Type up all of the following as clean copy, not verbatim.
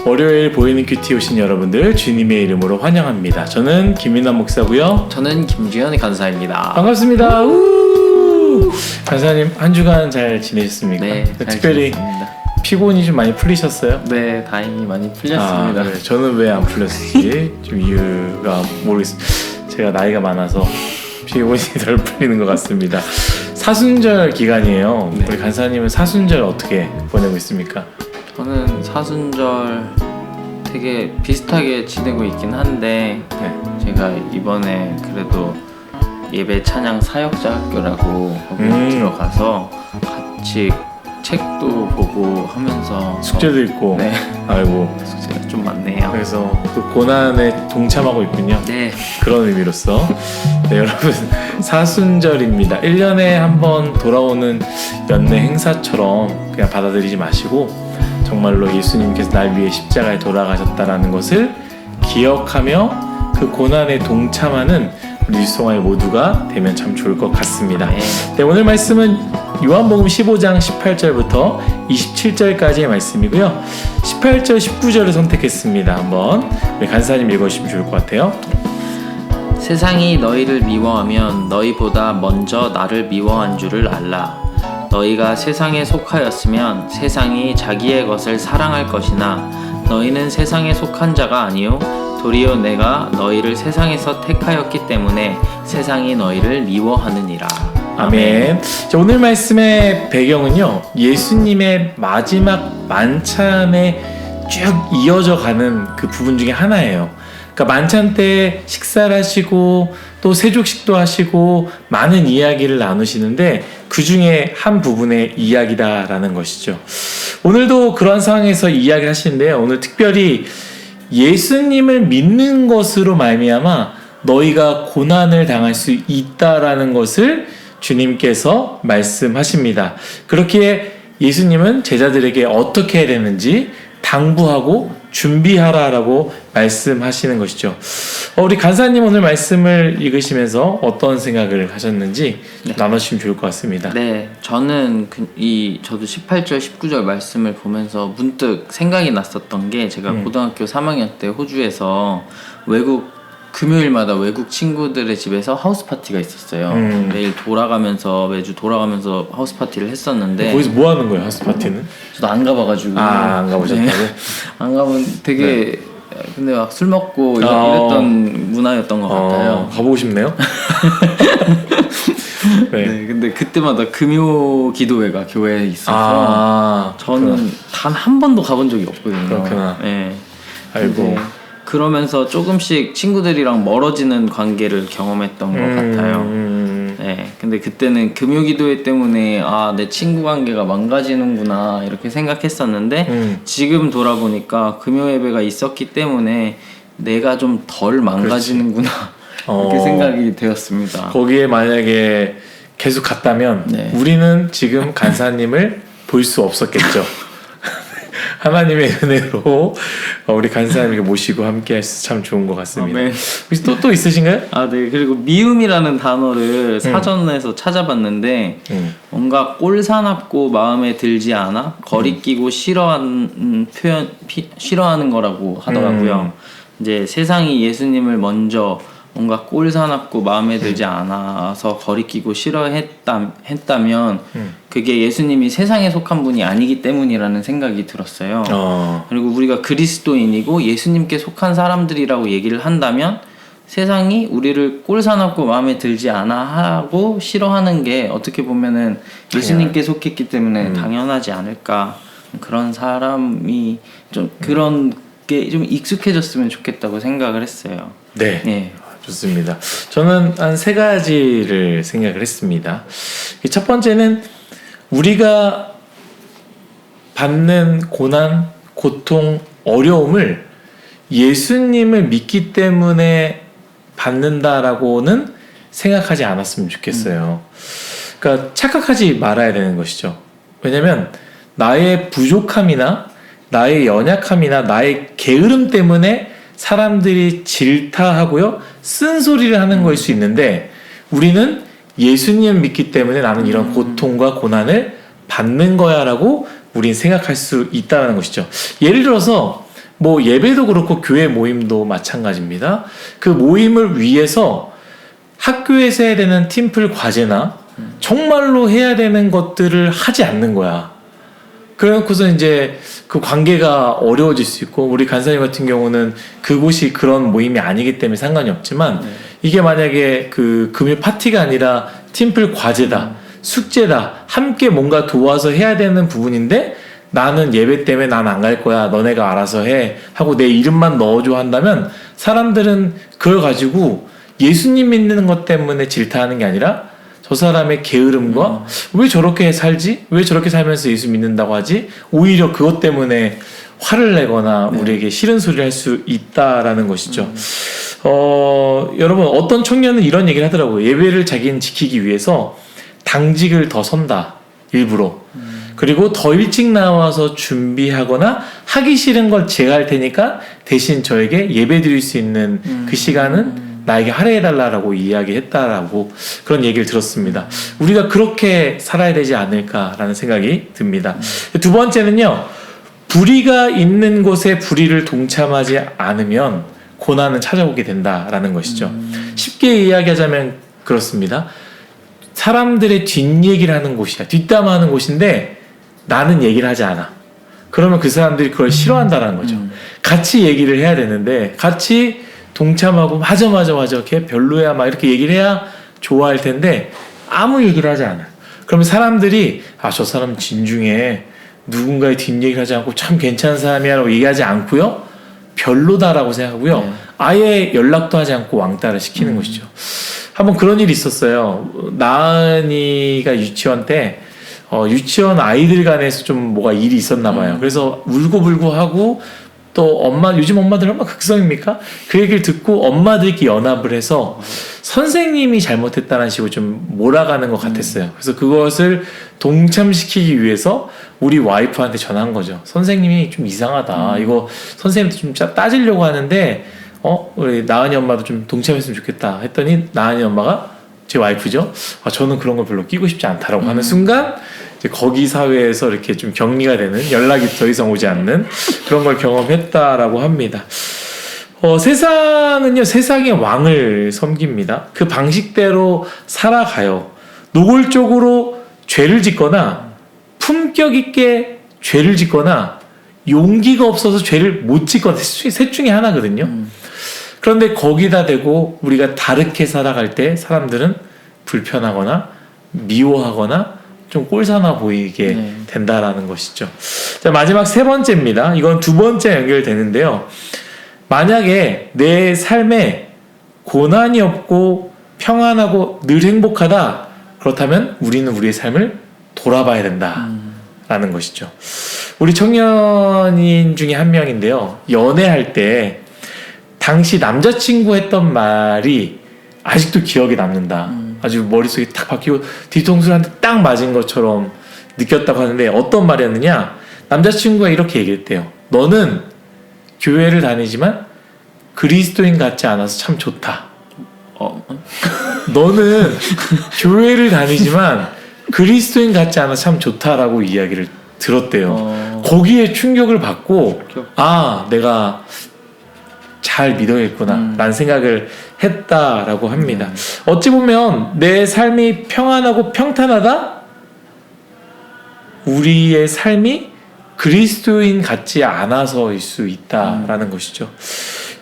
월요일 보이는 큐티 오신 여러분들 주님의 이름으로 환영합니다. 저는 김민환 목사고요. 저는 김주현 간사입니다. 반갑습니다. 간사님 한 주간 잘 지내셨습니까? 네, 잘 특별히 지냈습니다. 피곤이 좀 많이 풀리셨어요? 네, 다행히 많이 풀렸습니다. 네. 저는 왜 안 풀렸을지 좀 이유가 모르겠습니다. 제가 나이가 많아서 피곤이 덜 풀리는 것 같습니다. 사순절 기간이에요. 네. 우리 간사님은 사순절 어떻게 보내고 있습니까? 저는 사순절 되게 비슷하게 지내고 있긴 한데 네. 제가 이번에 그래도 예배 찬양 사역자 학교라고 거기 들어가서 같이 책도 보고 하면서 숙제도 있고. 네, 아이고. 숙제가 좀 많네요. 그래서 그 고난에 동참하고 있군요. 네, 그런 의미로서 네, 여러분 사순절입니다. 1년에 한 번 돌아오는 연내 행사처럼 그냥 받아들이지 마시고 정말로 예수님께서 날 위해 십자가에 돌아가셨다라는 것을 기억하며 그 고난에 동참하는 우리 뉴스송아이 모두가 되면 참 좋을 것 같습니다. 네, 오늘 말씀은 요한복음 15장 18절부터 27절까지의 말씀이고요. 18절, 19절을 선택했습니다. 한번 우리 간사님 읽어주시면 좋을 것 같아요. 세상이 너희를 미워하면 너희보다 먼저 나를 미워한 줄을 알라. 너희가 세상에 속하였으면 세상이 자기의 것을 사랑할 것이나 너희는 세상에 속한 자가 아니요 도리어 내가 너희를 세상에서 택하였기 때문에 세상이 너희를 미워하느니라. 아멘. 자, 오늘 말씀의 배경은요, 예수님의 마지막 만찬에 쭉 이어져 가는 그 부분 중에 하나예요. 그러니까 만찬 때 식사를 하시고 또 세족식도 하시고 많은 이야기를 나누시는데 그 중에 한 부분의 이야기다라는 것이죠. 오늘도 그런 상황에서 이야기를 하시는데요. 오늘 특별히 예수님을 믿는 것으로 말미암아 너희가 고난을 당할 수 있다라는 것을 주님께서 말씀하십니다. 그렇기에 예수님은 제자들에게 어떻게 해야 되는지 당부하고 준비하라라고 말씀하시는 것이죠. 우리 간사님 오늘 말씀을 읽으시면서 어떤 생각을 하셨는지 나눠주시면 좋을 것 같습니다. 네, 저는 저도 18절, 19절 말씀을 보면서 문득 생각이 났었던 게 제가 고등학교 3학년 때 호주에서 금요일마다 외국 친구들의 집에서 하우스 파티가 있었어요. 매주 돌아가면서 하우스 파티를 했었는데 거기서 뭐 하는 거예요, 하우스 파티는? 저도 안 가봐가지고. 안 가보셨다고? 네. 안 가본 되게 근데 막 술 먹고 이랬던 문화였던 것 같아요. 가보고 싶네요. 네. 네, 근데 그때마다 금요 기도회가 교회에 있어서 저는 단 한 번도 가본 적이 없거든요. 그렇구나. 네. 아이고. 그러면서 조금씩 친구들이랑 멀어지는 관계를 경험했던 것 같아요. 네, 근데 그때는 금요기도회 때문에 내 친구 관계가 망가지는구나 이렇게 생각했었는데 지금 돌아보니까 금요예배가 있었기 때문에 내가 좀 덜 망가지는구나 이렇게 생각이 되었습니다. 거기에 만약에 계속 갔다면 우리는 지금 간사님을 볼 수 없었겠죠. 하나님의 은혜로 우리 간사님에게 모시고 함께 할 수 참 좋은 것 같습니다. 혹시 또 있으신가요? 네. 그리고 미움이라는 단어를 사전에서 찾아봤는데 뭔가 꼴사납고 마음에 들지 않아 거리끼고 싫어하는 거라고 하더라고요. 이제 세상이 예수님을 먼저 뭔가 꼴사납고 마음에 들지 않아서 거리끼고 싫어했다면 그게 예수님이 세상에 속한 분이 아니기 때문이라는 생각이 들었어요. 그리고 우리가 그리스도인이고 예수님께 속한 사람들이라고 얘기를 한다면 세상이 우리를 꼴사납고 마음에 들지 않아 하고 싫어하는 게 어떻게 보면은 예수님께 속했기 때문에 당연하지 않을까. 그런 사람이 좀 그런 게 좀 익숙해졌으면 좋겠다고 생각을 했어요. 네. 좋습니다. 저는 한 세 가지를 생각을 했습니다. 첫 번째는 우리가 받는 고난, 고통, 어려움을 예수님을 믿기 때문에 받는다라고는 생각하지 않았으면 좋겠어요. 그러니까 착각하지 말아야 되는 것이죠. 왜냐면 나의 부족함이나 나의 연약함이나 나의 게으름 때문에 사람들이 질타하고요 쓴소리를 하는 거일 수 있는데 우리는 예수님을 믿기 때문에 나는 이런 고통과 고난을 받는 거야 라고 우린 생각할 수 있다는 것이죠. 예를 들어서 뭐 예배도 그렇고 교회 모임도 마찬가지입니다. 그 모임을 위해서 학교에서 해야 되는 팀플 과제나 정말로 해야 되는 것들을 하지 않는 거야. 그래놓고서 이제 그 관계가 어려워질 수 있고, 우리 간사님 같은 경우는 그곳이 그런 모임이 아니기 때문에 상관이 없지만, 이게 만약에 그 금요 파티가 아니라 팀플 과제다, 숙제다, 함께 뭔가 도와서 해야 되는 부분인데, 나는 예배 때문에 난 안 갈 거야, 너네가 알아서 해 하고 내 이름만 넣어줘 한다면, 사람들은 그걸 가지고 예수님 믿는 것 때문에 질타하는 게 아니라 저 사람의 게으름과 왜 저렇게 살지? 왜 저렇게 살면서 예수 믿는다고 하지? 오히려 그것 때문에 화를 내거나 우리에게 싫은 소리를 할 수 있다라는 것이죠. 여러분, 어떤 청년은 이런 얘기를 하더라고요. 예배를 자기는 지키기 위해서 당직을 더 선다, 일부러. 그리고 더 일찍 나와서 준비하거나 하기 싫은 걸 제가 할 테니까 대신 저에게 예배 드릴 수 있는 그 시간은 나에게 할애해달라고 이야기했다라고 그런 얘기를 들었습니다. 우리가 그렇게 살아야 되지 않을까라는 생각이 듭니다. 두 번째는요, 불의가 있는 곳에 불의를 동참하지 않으면 고난은 찾아오게 된다라는 것이죠. 쉽게 이야기하자면 그렇습니다. 사람들의 뒷얘기를 하는 곳이야. 뒷담화하는 곳인데 나는 얘기를 하지 않아. 그러면 그 사람들이 그걸 싫어한다는 거죠. 같이 얘기를 해야 되는데 같이 동참하고 맞아 걔 별로야 막 이렇게 얘기를 해야 좋아할 텐데 아무 얘기를 하지 않아. 그러면 사람들이 저 사람 진중해, 누군가의 뒷얘기를 하지 않고 참 괜찮은 사람이야 라고 얘기하지 않고요, 별로다라고 생각하고요, 아예 연락도 하지 않고 왕따를 시키는 것이죠. 한번 그런 일이 있었어요. 나은이가 유치원 때 유치원 아이들 간에서 좀 뭐가 일이 있었나 봐요. 그래서 울고불고 하고, 또 요즘 엄마들 얼마나 극성입니까? 그 얘기를 듣고 엄마들끼리 연합을 해서 선생님이 잘못했다는 식으로 좀 몰아가는 것 같았어요. 그래서 그것을 동참시키기 위해서 우리 와이프한테 전한 거죠. 선생님이 좀 이상하다. 이거 선생님한테 좀 따지려고 하는데 우리 나은이 엄마도 좀 동참했으면 좋겠다 했더니 나은이 엄마가, 제 와이프죠, 저는 그런 걸 별로 끼고 싶지 않다라고 하는 순간 이제 거기 사회에서 이렇게 좀 격리가 되는, 연락이 더 이상 오지 않는 그런 걸 경험했다라고 합니다. 세상은요, 세상의 왕을 섬깁니다. 그 방식대로 살아가요. 노골적으로 죄를 짓거나 품격 있게 죄를 짓거나 용기가 없어서 죄를 못 짓거나 셋 중에 하나거든요. 그런데 거기다 대고 우리가 다르게 살아갈 때 사람들은 불편하거나 미워하거나 좀 꼴사나 보이게 된다라는 것이죠. 자, 마지막 세 번째입니다. 이건 두 번째 연결되는데요. 만약에 내 삶에 고난이 없고 평안하고 늘 행복하다, 그렇다면 우리는 우리의 삶을 돌아봐야 된다라는 것이죠. 우리 청년인 중에 한 명인데요, 연애할 때 당시 남자친구 했던 말이 아직도 기억에 남는다. 아주 머릿속에 탁 박히고 뒤통수를 한 대 딱 맞은 것처럼 느꼈다고 하는데, 어떤 말이었느냐, 남자친구가 이렇게 얘기했대요. 너는 교회를 다니지만 그리스도인 같지 않아서 참 좋다. 너는 교회를 다니지만 그리스도인 같지 않아서 참 좋다라고 이야기를 들었대요. 거기에 충격을 받고 내가 잘 믿어야겠구나 라는 생각을 했다라고 합니다. 어찌 보면 내 삶이 평안하고 평탄하다? 우리의 삶이 그리스도인 같지 않아서일 수 있다라는 것이죠.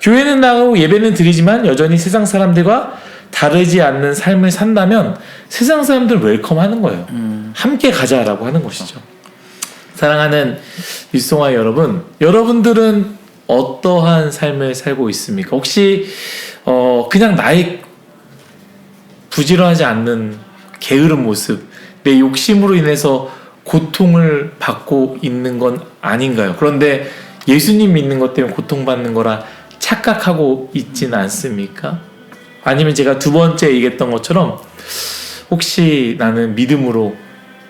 교회는 나가고 예배는 드리지만 여전히 세상 사람들과 다르지 않는 삶을 산다면 세상 사람들 웰컴하는 거예요. 함께 가자라고 하는 것이죠. 사랑하는 윗송아 여러분, 여러분들은 어떠한 삶을 살고 있습니까? 혹시 그냥 나의 부지런하지 않는 게으른 모습, 내 욕심으로 인해서 고통을 받고 있는 건 아닌가요? 그런데 예수님 믿는 것 때문에 고통받는 거라 착각하고 있진 않습니까? 아니면 제가 두 번째 얘기했던 것처럼 혹시 나는 믿음으로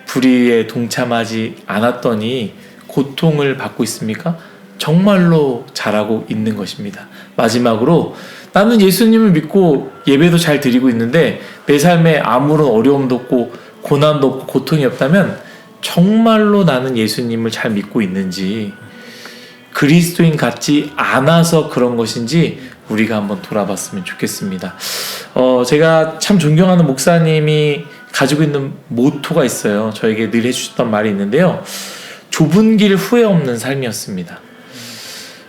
불의에 동참하지 않았더니 고통을 받고 있습니까? 정말로 잘하고 있는 것입니다. 마지막으로, 나는 예수님을 믿고 예배도 잘 드리고 있는데 내 삶에 아무런 어려움도 없고 고난도 없고 고통이 없다면 정말로 나는 예수님을 잘 믿고 있는지, 그리스도인 같지 않아서 그런 것인지 우리가 한번 돌아봤으면 좋겠습니다. 제가 참 존경하는 목사님이 가지고 있는 모토가 있어요. 저에게 늘 해주셨던 말이 있는데요. 좁은 길 후회 없는 삶이었습니다.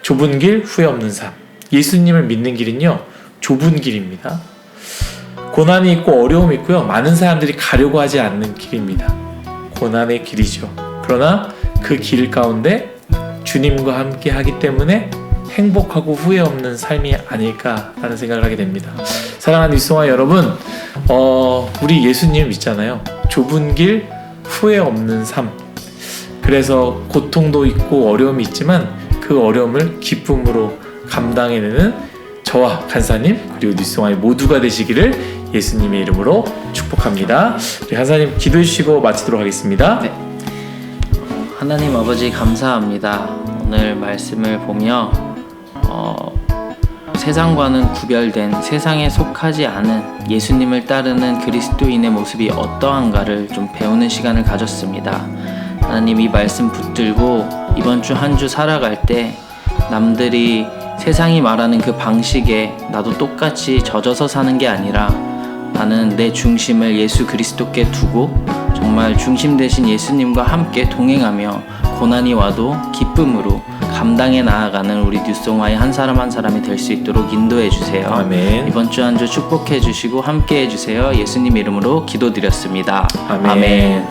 좁은 길 후회 없는 삶. 예수님을 믿는 길은요, 좁은 길입니다. 고난이 있고 어려움이 있고요, 많은 사람들이 가려고 하지 않는 길입니다. 고난의 길이죠. 그러나 그 길 가운데 주님과 함께 하기 때문에 행복하고 후회 없는 삶이 아닐까라는 생각을 하게 됩니다. 사랑하는 윗송아 여러분, 우리 예수님 믿잖아요. 좁은 길 후회 없는 삶. 그래서 고통도 있고 어려움이 있지만 그 어려움을 기쁨으로 감당해내는 저와 간사님 그리고 윗송아의 모두가 되시기를 예수님의 이름으로 축복합니다. 우리 간사님 기도해 주시고 마치도록 하겠습니다. 네. 하나님 아버지 감사합니다. 오늘 말씀을 보며 세상과는 구별된, 세상에 속하지 않은 예수님을 따르는 그리스도인의 모습이 어떠한가를 좀 배우는 시간을 가졌습니다. 하나님, 이 말씀 붙들고 이번 주 한 주 살아갈 때 남들이 세상이 말하는 그 방식에 나도 똑같이 젖어서 사는 게 아니라 나는 내 중심을 예수 그리스도께 두고 정말 중심 되신 예수님과 함께 동행하며 고난이 와도 기쁨으로 감당해 나아가는 우리 뉴송화의 한 사람 한 사람이 될 수 있도록 인도해 주세요. 아멘. 이번 주 한 주 축복해 주시고 함께 해 주세요. 예수님 이름으로 기도드렸습니다. 아멘. 아멘.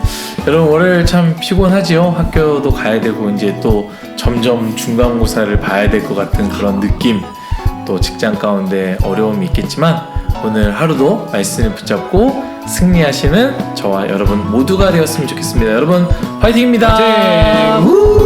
여러분, 월요일 참 피곤하지요. 학교도 가야 되고 이제 또 점점 중간고사를 봐야 될 것 같은 그런 느낌, 또 직장 가운데 어려움이 있겠지만 오늘 하루도 말씀을 붙잡고 승리하시는 저와 여러분 모두가 되었으면 좋겠습니다. 여러분 화이팅입니다. 화이팅!